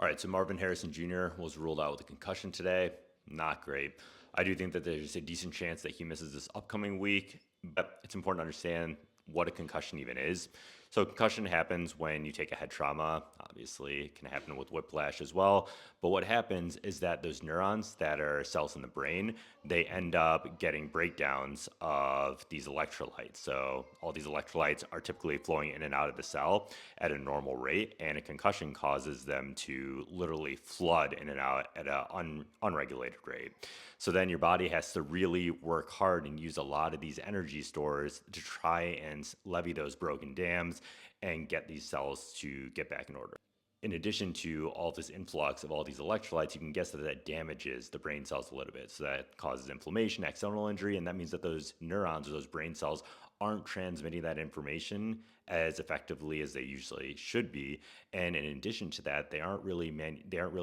All right, so Marvin Harrison Jr. was ruled out with a concussion today. Not great. I do think that there's a decent chance that he misses this upcoming week, but it's important to understand what a concussion even is. So, concussion happens when you take a head trauma. Obviously, it can happen with whiplash as well. But what happens is that those neurons that are cells in the brain, they end up getting breakdowns of these electrolytes. So, all these electrolytes are typically flowing in and out of the cell at a normal rate, and a concussion causes them to literally flood in and out at an unregulated rate. So then your body has to really work hard and use a lot of these energy stores to try and levy those broken dams and get these cells to get back in order. In addition to all this influx of all these electrolytes, you can guess that that damages the brain cells a little bit. So that causes inflammation, axonal injury, and that means that those neurons or those brain cells aren't transmitting that information as effectively as they usually should be. And in addition to that, they aren't really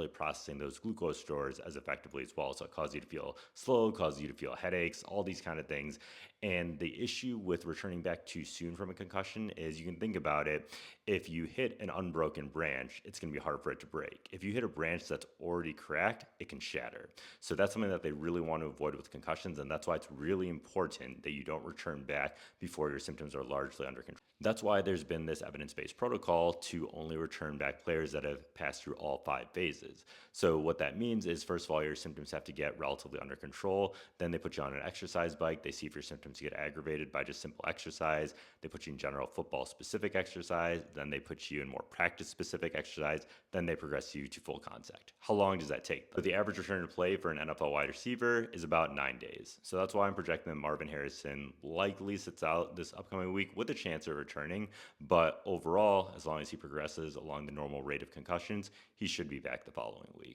processing those glucose stores as effectively as well. So it causes you to feel slow, causes you to feel headaches, all these kind of things. And the issue with returning back too soon from a concussion is, you can think about it, if you hit an unbroken branch, it's going to be hard for it to break. If you hit a branch that's already cracked, it can shatter. So that's something that they really want to avoid with concussions, and that's why it's really important that you don't return back before your symptoms are largely under control. That's why there's been this evidence-based protocol to only return back players that have passed through all 5 phases. So what that means is, first of all, your symptoms have to get relatively under control. Then they put you on an exercise bike. They see if your symptoms get aggravated by just simple exercise. They put you in general football specific exercise. Then they put you in more practice specific exercise. Then they progress you to full contact. How long does that take? So the average return to play for an NFL wide receiver is about 9 days. So that's why I'm projecting that Marvin Harrison likely sits out this upcoming week with a chance of returning. But overall, as long as he progresses along the normal rate of concussions, he should be back the following week.